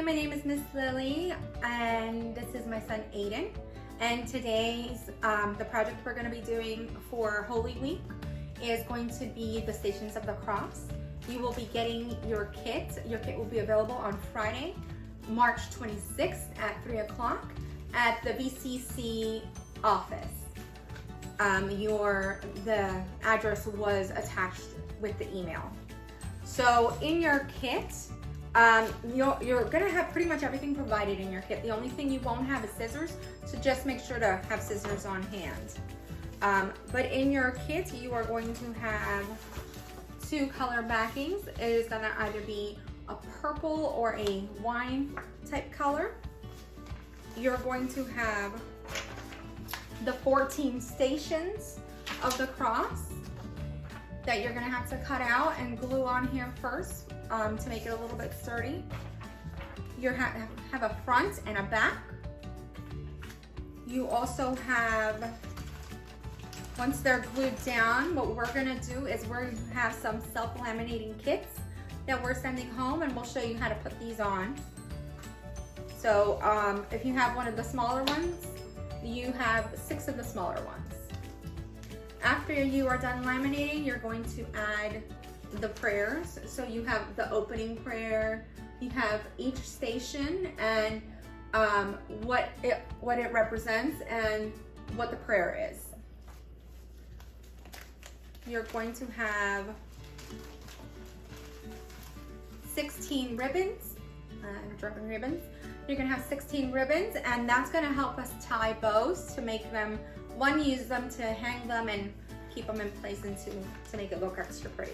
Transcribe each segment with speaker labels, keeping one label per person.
Speaker 1: Hi, my name is Miss Lily, and this is my son Aiden. And today's the project we're going to be doing for Holy Week is going to be the Stations of the Cross. You will be getting your kit. Your kit will be available on Friday, March 26th at 3 o'clock at the VCC office. The address was attached with the email. So in your kit, you're gonna have pretty much everything provided in your kit. The only thing you won't have is scissors, so just make sure to have scissors on hand. But in your kit, you are going to have two color backings. It is gonna either be a purple or a wine type color. You're going to have the 14 stations of the cross that you're gonna have to cut out and glue on here first to make it a little bit sturdy. You have a front and a back. You also have, once they're glued down, what we're gonna do is we're gonna have some self-laminating kits that we're sending home, and we'll show you how to put these on. So if you have one of the smaller ones, you have 6 of the smaller ones. After you are done laminating, you're going to add the prayers. So you have the opening prayer, you have each station and what it represents and what the prayer is. You're going to have 16 ribbons, dropping ribbons. You're gonna have 16 ribbons, and that's gonna help us tie bows to make them, use them to hang them and keep them in place and to make it look extra pretty.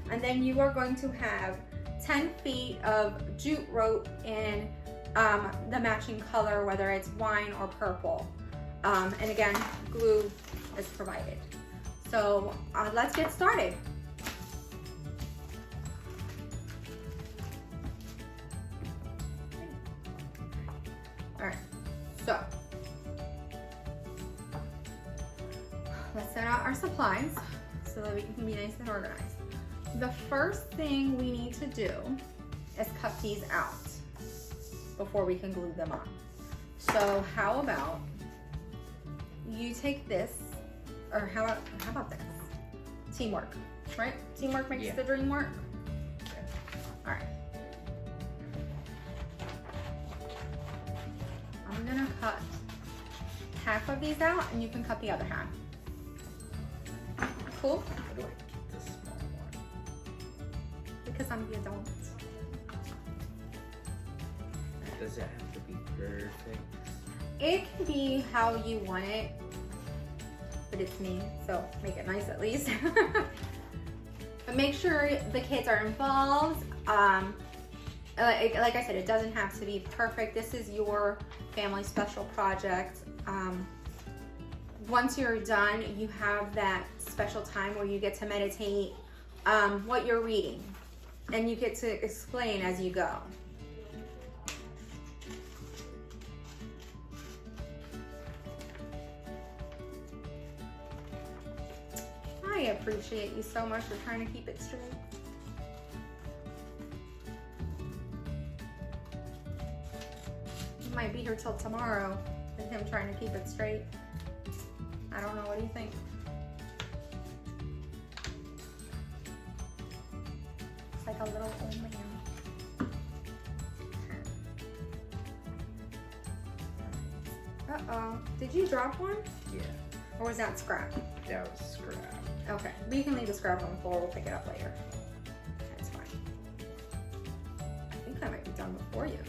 Speaker 1: And then you are going to have 10 feet of jute rope in the matching color, whether it's wine or purple. And again, glue is provided. So let's get started. All right, so let's set out our supplies so that we can be nice and organized. The first thing we need to do is cut these out before we can glue them on. So how about you take this, or how about this? Teamwork, right? Teamwork makes the dream work. All right. I'm gonna cut half of these out, and you can cut the other half. Cool?
Speaker 2: How do I get the small one?
Speaker 1: Because I'm the adult.
Speaker 2: Does it have to be perfect?
Speaker 1: It can be how you want it, but it's me, so make it nice at least. But make sure the kids are involved. Like I said, it doesn't have to be perfect. This is your family special project. Once you're done, you have that special time where you get to meditate what you're reading, and you get to explain as you go. I appreciate you so much for trying to keep it straight. You might be here till tomorrow with him trying to keep it straight. I don't know, what do you think? It's like a little old man. Uh-oh, did you drop one?
Speaker 2: Yeah.
Speaker 1: Or was that scrap?
Speaker 2: That was scrap.
Speaker 1: Okay, but you can leave the scrap on the floor, we'll pick it up later. That's fine. I think I might be done before you.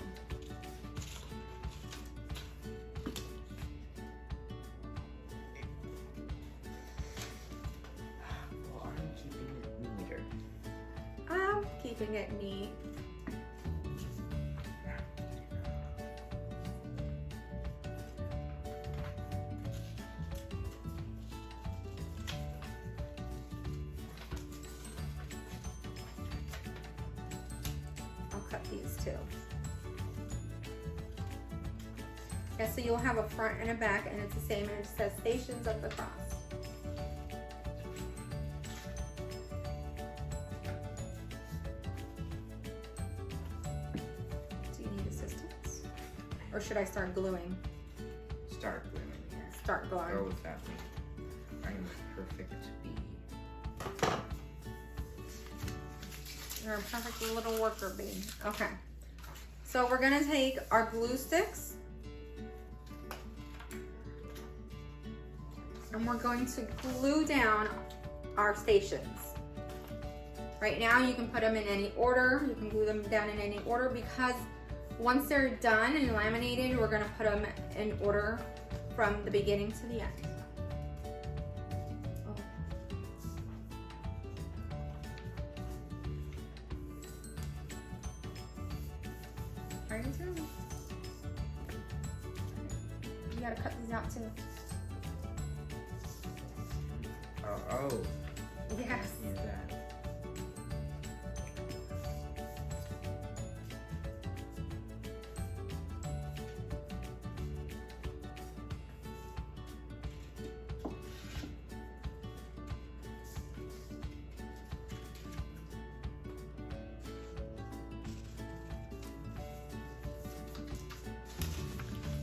Speaker 2: Well, aren't you keeping it neater?
Speaker 1: I'm keeping it neat. I'll cut these too. Yeah, so you'll have a front and a back, and it's the same, and it says Stations of the Cross. Do you need a scissors? Or should I start gluing?
Speaker 2: Start gluing, yeah.
Speaker 1: Start gluing.
Speaker 2: Or without me. I'm perfect bee.
Speaker 1: You're a perfect little worker bee. Okay. So we're gonna take our glue sticks and we're going to glue down our stations. Right now you can put them in any order. You can glue them down in any order because once they're done and laminated, we're gonna put them in order from the beginning to the end. Right into it. You gotta cut these out too.
Speaker 2: Oh.
Speaker 1: Yes.
Speaker 2: Yeah, that.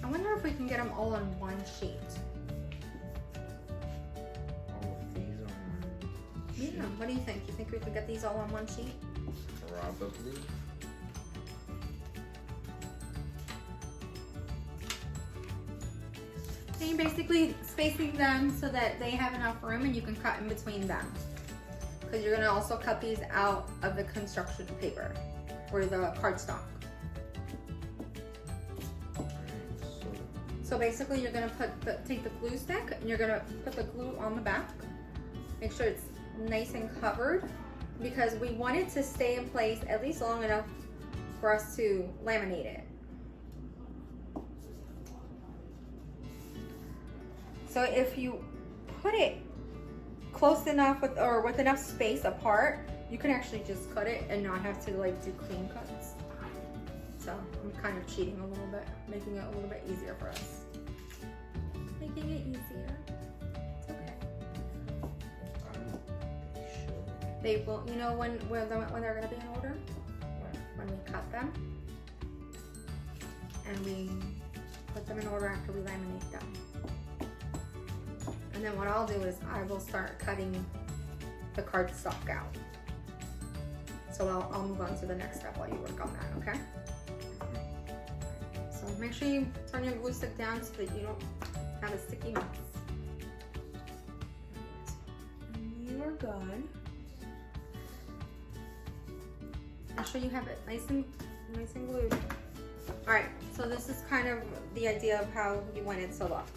Speaker 1: I wonder if we can get them all on one sheet.
Speaker 2: All of these on
Speaker 1: Yeah, what do you think? You think we could get these all on one sheet?
Speaker 2: probably.
Speaker 1: So you're basically spacing them so that they have enough room and you can cut in between them. Because you're gonna also cut these out of the construction paper or the cardstock. So basically you're gonna take the glue stick and you're gonna put the glue on the back. Make sure it's nice and covered because we want it to stay in place at least long enough for us to laminate it. So if you put it close enough with enough space apart, you can actually just cut it and not have to like do clean cuts. So I'm kind of cheating a little bit, making it a little bit easier for us. Making it easier. It's okay.
Speaker 2: They should.
Speaker 1: They will, you know when they're gonna be in order?
Speaker 2: What?
Speaker 1: When we cut them. And we put them in order after we laminate them. And then what I'll do is I will start cutting the cardstock out. So I'll move on to the next step while you work on that, okay? So make sure you turn your glue stick down so that you don't have a sticky mess. And you are good. Make sure you have it nice and glued. All right, so this is kind of the idea of how you want it to look.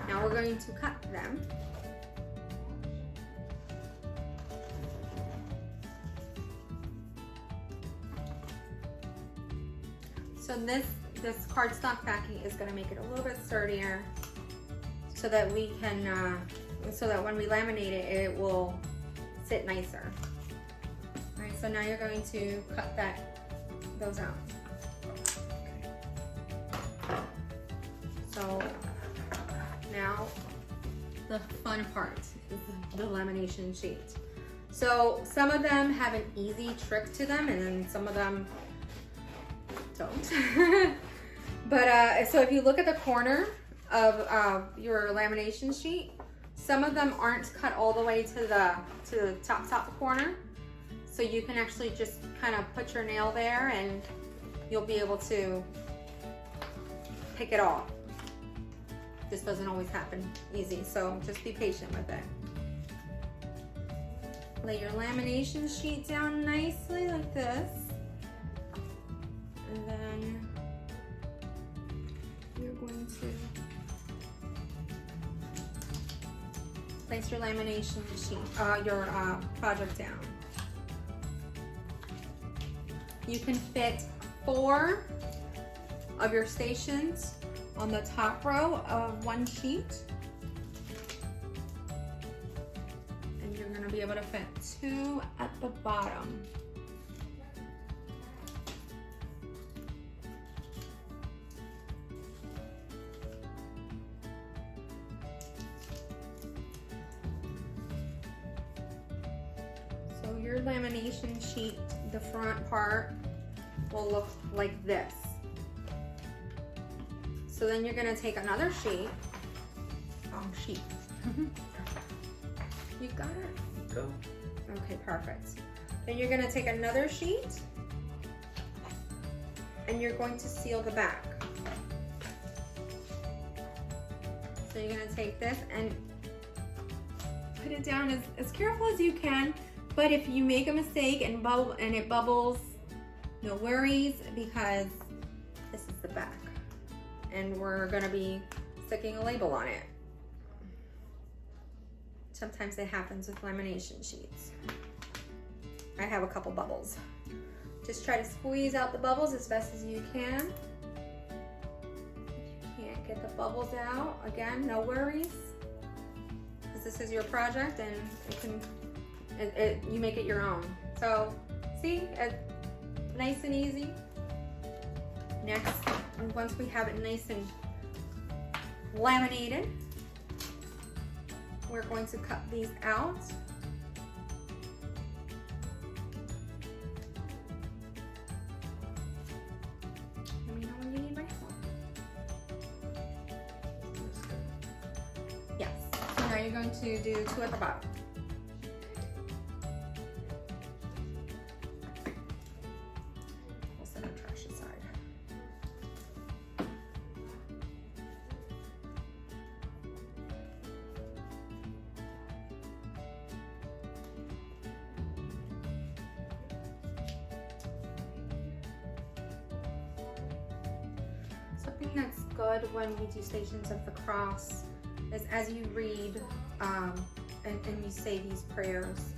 Speaker 1: Now we're going to cut them. So this cardstock backing is going to make it a little bit sturdier, so that we can, so that when we laminate it, it will sit nicer. All right, so now you're going to cut those out. So now the fun part is the lamination sheet. So some of them have an easy trick to them, and then some of them don't. But so if you look at the corner of your lamination sheet, some of them aren't cut all the way to the top corner. So you can actually just kind of put your nail there and you'll be able to pick it off. This doesn't always happen easy, so just be patient with it. Lay your lamination sheet down nicely like this. And then you're going to place your lamination sheet, your project down. You can fit 4 of your stations on the top row of one sheet. And you're gonna be able to fit 2 at the bottom. So your lamination sheet, the front part will look like this. So then you're gonna take another sheet. Sheet. You got it?
Speaker 2: Go.
Speaker 1: Okay, perfect. Then you're gonna take another sheet and you're going to seal the back. So you're gonna take this and put it down as careful as you can. But if you make a mistake and it bubbles, no worries, because this is the back. And we're gonna be sticking a label on it. Sometimes it happens with lamination sheets. I have a couple bubbles. Just try to squeeze out the bubbles as best as you can. If you can't get the bubbles out, again, no worries. Because this is your project and you make it your own. So, see, nice and easy. Next, once we have it nice and laminated, we're going to cut these out. Let me know when you need my help. Yes. So now you're going to do 2 at the bottom. We'll set our trash aside. Something that's good when we do Stations of the Cross is as you read and you say these prayers,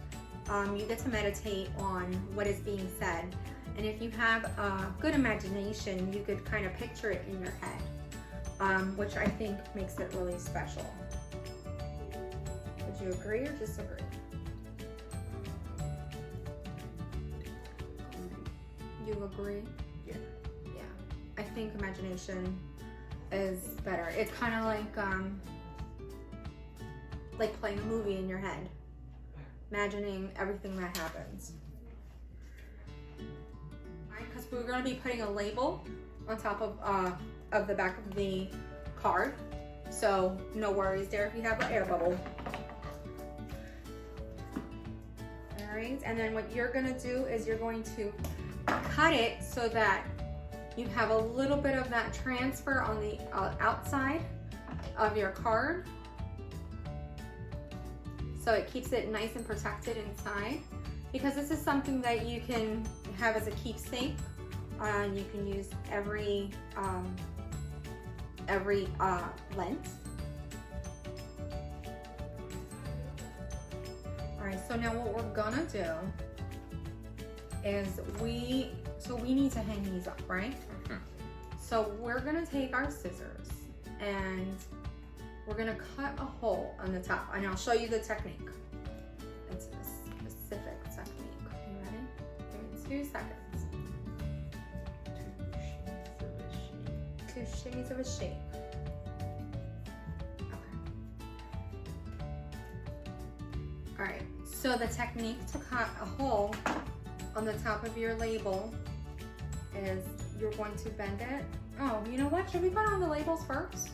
Speaker 1: you get to meditate on what is being said. And if you have a good imagination, you could kind of picture it in your head, which I think makes it really special. Would you agree or disagree? You agree?
Speaker 2: Yeah.
Speaker 1: Yeah. I think imagination is better. It's kind of like playing a movie in your head, imagining everything that happens. Because we're going to be putting a label on top of the back of the card, so no worries there if you have an air bubble. All right, and then what you're going to do is you're going to cut it so that you have a little bit of that transfer on the outside of your card. So it keeps it nice and protected inside. Because this is something that you can have as a keepsake. You can use every Lent. All right, so now what we're gonna do is we need to hang these up, right? So we're gonna take our scissors and we're gonna cut a hole on the top, and I'll show you the technique. It's a specific technique. You ready? Give me 2 seconds. 2 shades of a shape. Okay. All right, so the technique to cut a hole on the top of your label is you're going to bend it. Oh, you know what? Should we put on the labels first?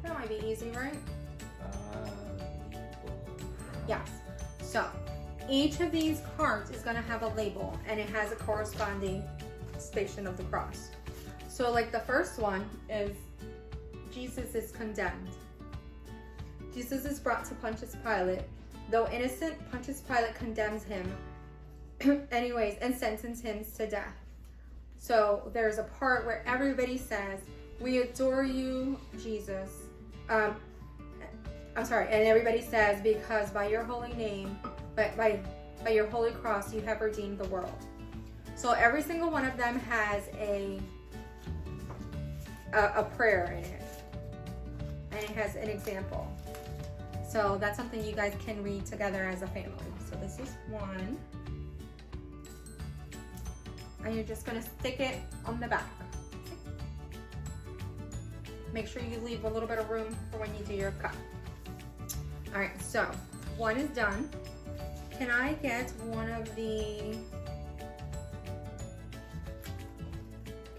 Speaker 1: That might be easy, right? Yes. So each of these cards is going to have a label, and it has a corresponding Station of the Cross. So like the first one is Jesus is condemned. Jesus is brought to Pontius Pilate. Though innocent, Pontius Pilate condemns him anyways and sentences him to death. So there's a part where everybody says, "We adore you, Jesus." I'm sorry, and everybody says, "Because by your holy name, by your holy cross, you have redeemed the world." So every single one of them has a prayer in it, and it has an example. So that's something you guys can read together as a family. So this is one. And you're just gonna stick it on the back. Make sure you leave a little bit of room for when you do your cut. All right, so one is done. Can I get one of the,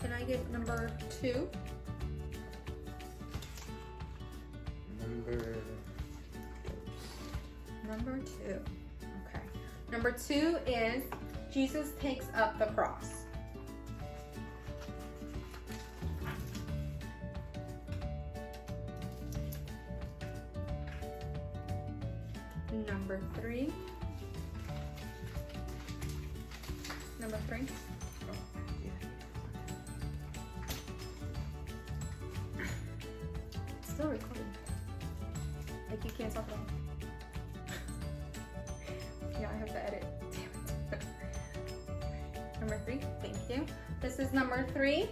Speaker 1: can I get number 2? Number 2. Okay. Number 2 is Jesus takes up the cross. Number 3. Number 3. Still recording. Like you can't stop it all. Yeah, I have to edit. Damn it. Number 3. Thank you. This is number 3.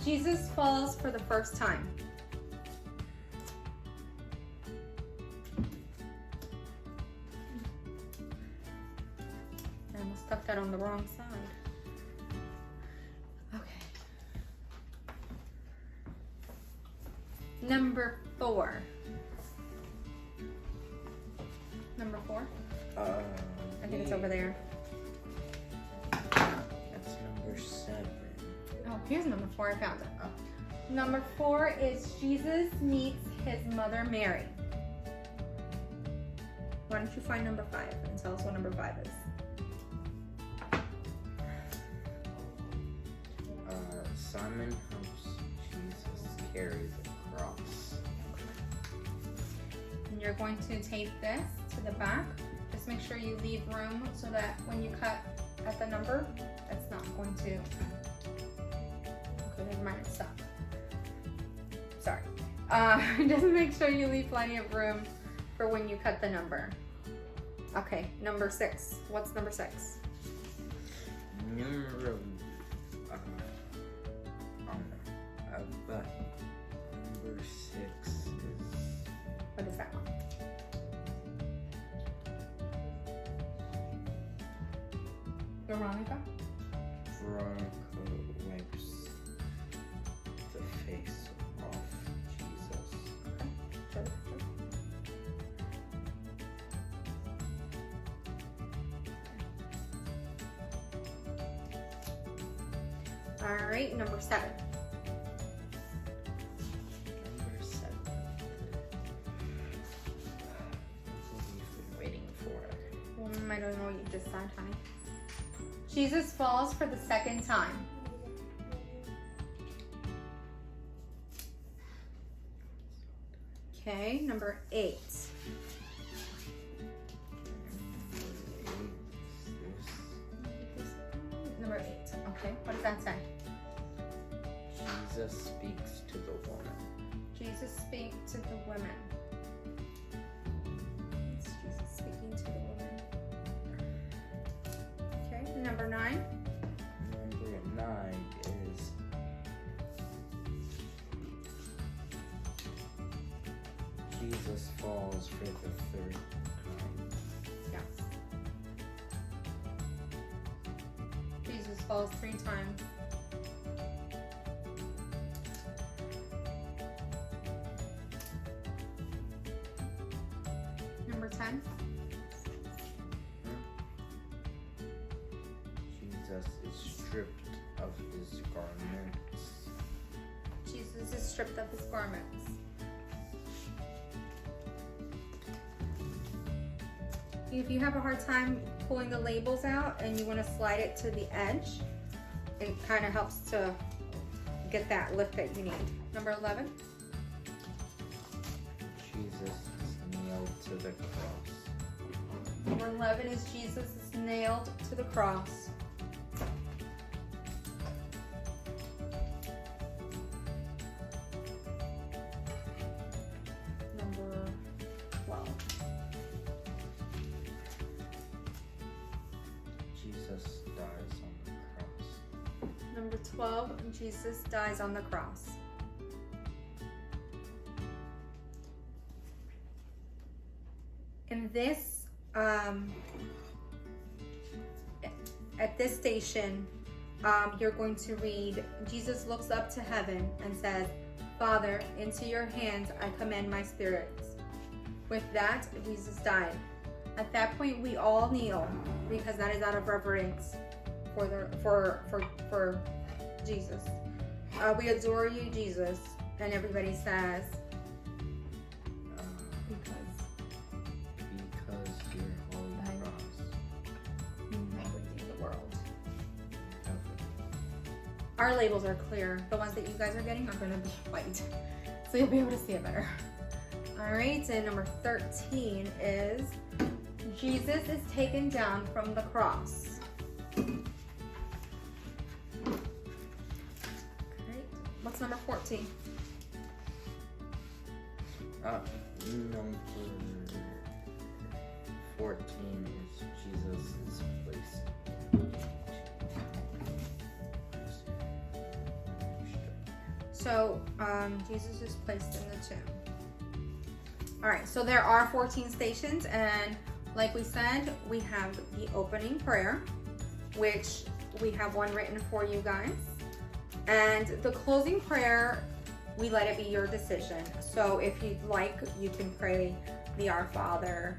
Speaker 1: Jesus falls for the first time. I almost stuck that on the wrong side. Okay. Number 4. Number 4? I think it's over there.
Speaker 2: That's number 7.
Speaker 1: Oh, here's number 4. I found it. Oh. Number 4 is Jesus meets his mother Mary. Why don't you find number 5 and tell us what number 5 is?
Speaker 2: Simon helps Jesus carry the cross.
Speaker 1: And you're going to tape this to the back. Just make sure you leave room so that when you cut at the number, it's not going to. Okay, never mind, it's stuck. Sorry. Just make sure you leave plenty of room for when you cut the number. Okay, number 6. What's number 6?
Speaker 2: But number 6 is.
Speaker 1: What is that one? Veronica?
Speaker 2: Veronica wipes the face off Jesus.
Speaker 1: Sure. All right, number 7.
Speaker 2: Number 7. We've been waiting for it.
Speaker 1: I don't know what you just said, honey. Jesus falls for the second time. Okay, number 8. Number 8. Okay, what does that say?
Speaker 2: Jesus speaks to the woman.
Speaker 1: Jesus speak to the women. It's Jesus speaking to the women. Okay, number 9.
Speaker 2: Number 9 is Jesus falls for the 3rd time.
Speaker 1: Yes. Jesus falls 3 times. Number 10.
Speaker 2: Jesus is stripped of his garments.
Speaker 1: Jesus is stripped of his garments. If you have a hard time pulling the labels out and you want to slide it to the edge, it kind of helps to get that lift that you need. Number 11.
Speaker 2: Jesus is nailed to the cross.
Speaker 1: Number 11 is Jesus is nailed to the cross. Number 12.
Speaker 2: Jesus dies on the cross.
Speaker 1: Number 12, Jesus dies on the cross. In this, at this station, you're going to read, Jesus looks up to heaven and says, Father, into your hands I commend my spirit. With that, Jesus died. At that point, we all kneel because that is out of reverence for Jesus. We adore you, Jesus. And everybody says, Our labels are clear. The ones that you guys are getting are gonna be white. So you'll be able to see it better. All right, and number 13 is Jesus is taken down from the cross. Okay, what's number 14?
Speaker 2: Number 14 is Jesus is placed.
Speaker 1: So Jesus is placed in the tomb. All right, so there are 14 stations, and like we said, we have the opening prayer, which we have one written for you guys. And the closing prayer, we let it be your decision. So if you'd like, you can pray the Our Father.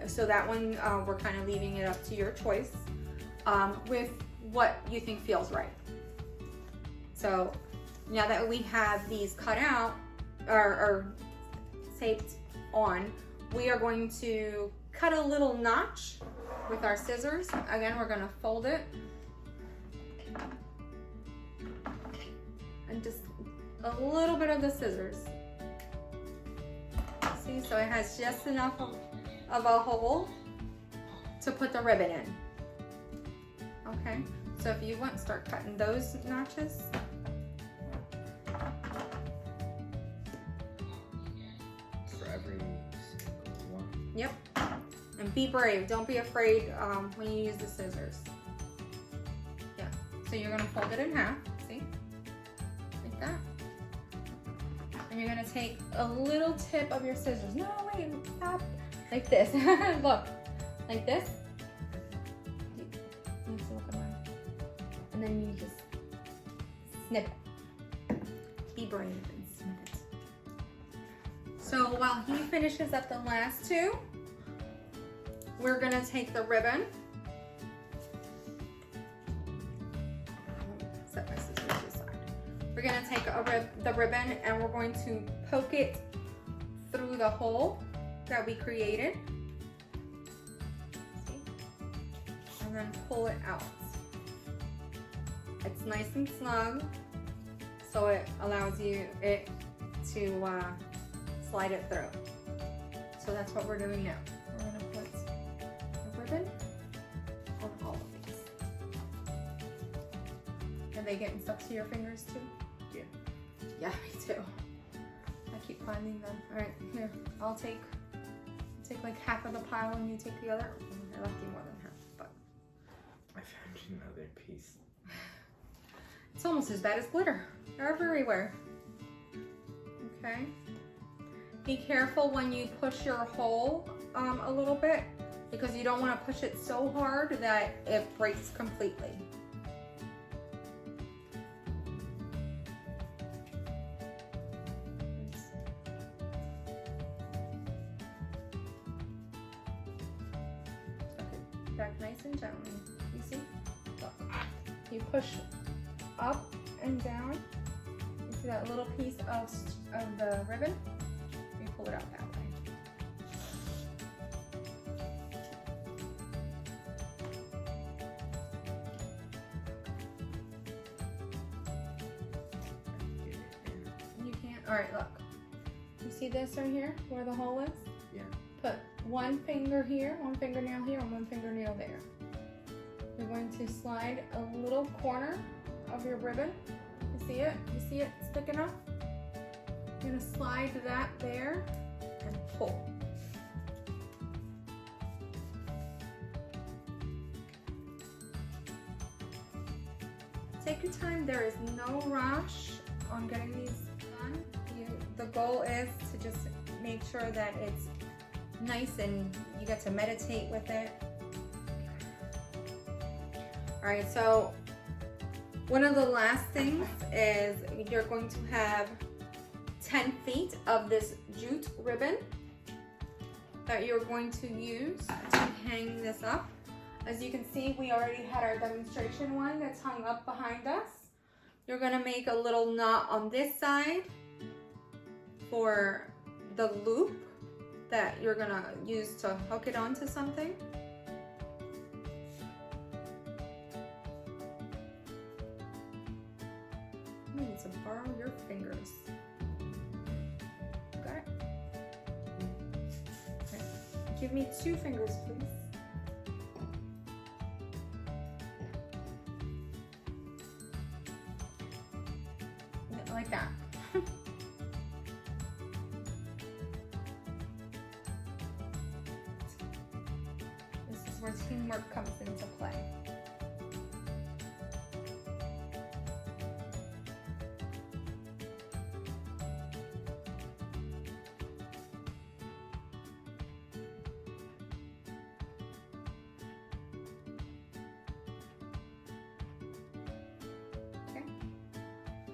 Speaker 1: So that one, we're kind of leaving it up to your choice with what you think feels right. So now that we have these cut out or taped on, we are going to cut a little notch with our scissors. Again, we're gonna fold it and just a little bit of the scissors. See, so it has just enough of a hole to put the ribbon in. Okay, so if you want, start cutting those notches.
Speaker 2: For every single one.
Speaker 1: Yep. And be brave. Don't be afraid when you use the scissors. Yeah. So you're gonna fold it in half. See? Like that. And you're gonna take a little tip of your scissors. No, wait, stop. Like this. Look. Like this. And then you just snip it. Be brave and snip it. So while he finishes up the last two, we're gonna take the ribbon. Set my scissors to the side. We're gonna take the ribbon and we're going to poke it through the hole that we created. See? And then pull it out. It's nice and snug, so it allows it to slide it through. So that's what we're doing now. We're gonna put the ribbon on all of these. Are they getting stuck to your fingers too?
Speaker 2: Yeah.
Speaker 1: Yeah, me too. I keep finding them. All right, here, I'll take like half of the pile and you take the other. I left you more than half, but.
Speaker 2: I found another piece.
Speaker 1: It's almost as bad as glitter. They're everywhere. Okay. Be careful when you push your hole a little bit, because you don't want to push it so hard that it breaks completely. Okay, back nice and gently. You see? Look. You push up and down. You see that little piece of the ribbon? You pull it out that way. You can't. All right, look. You see this right here, where the hole is?
Speaker 2: Yeah.
Speaker 1: Put one finger here, one fingernail here, and one fingernail there. You're going to slide a little corner of your ribbon. You see it? You see it sticking up? You're gonna slide that there and pull. Take your time. There is no rush on getting these done. The goal is to just make sure that it's nice and you get to meditate with it. All right, so one of the last things is you're going to have 10 feet of this jute ribbon that you're going to use to hang this up. As you can see, we already had our demonstration one that's hung up behind us. You're gonna make a little knot on this side for the loop that you're gonna use to hook it onto something. Give me 2 fingers, please. Like that. This is where teamwork comes into play.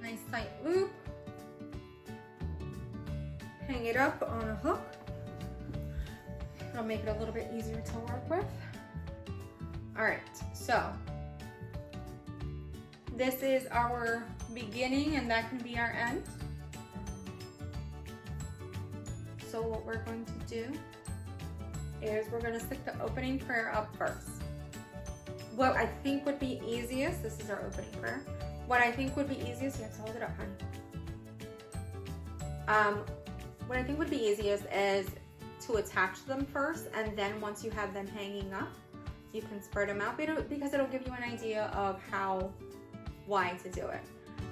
Speaker 1: Nice tight loop. Hang it up on a hook. It'll make it a little bit easier to work with. All right, so this is our beginning and that can be our end. So what we're going to do is we're going to stick the opening prayer up first. What I think would be easiest, this is our opening prayer. What I think would be easiest, you have to hold it up, honey. What I think would be easiest is to attach them first, and then once you have them hanging up, you can spread them out because it'll give you an idea of how wide to do it.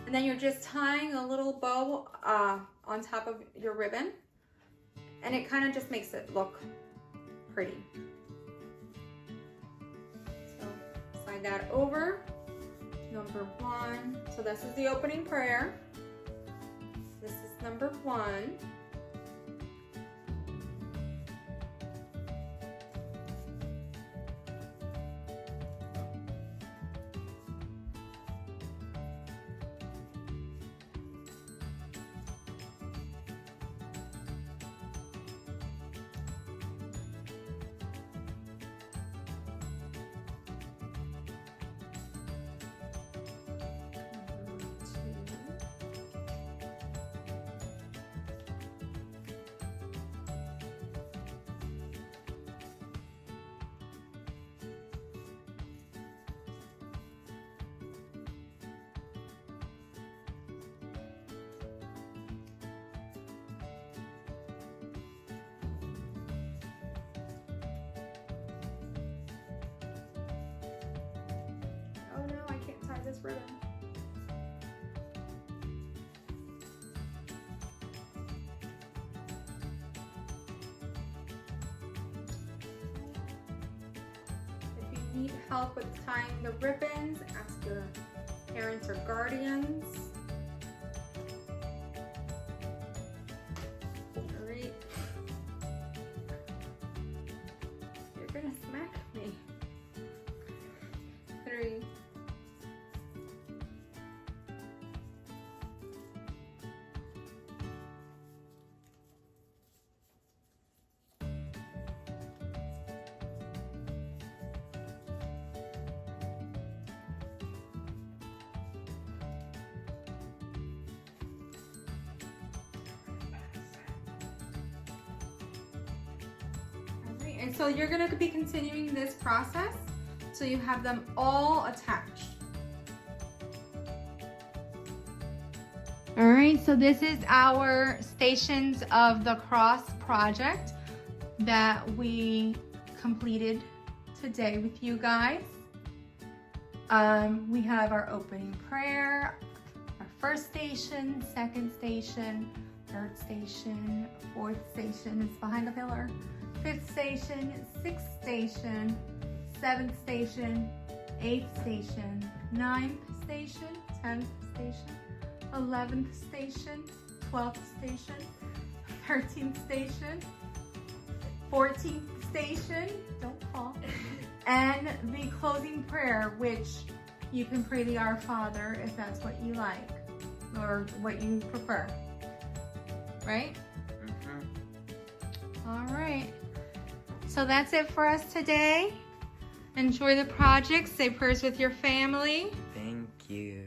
Speaker 1: And then you're just tying a little bow on top of your ribbon, and it kind of just makes it look pretty. So slide that over. Number 1. So this is the opening prayer. This is number 1. Oh no, I can't tie this ribbon. If you need help with tying the ribbons, ask your parents or guardians. Great. You're gonna smack me. 3. And so you're going to be continuing this process so you have them all attached. All right, so this is our Stations of the Cross project that we completed today with you guys. We have our opening prayer, our first station, second station, third station, fourth station is behind the pillar. 5th station, 6th station, 7th station, 8th station, 9th station, 10th station, 11th station, 12th station, 13th station, 14th station, don't fall, and the closing prayer, which you can pray the Our Father if that's what you like or what you prefer, right? All right. So that's it for us today. Enjoy the project. Say prayers with your family.
Speaker 2: Thank you.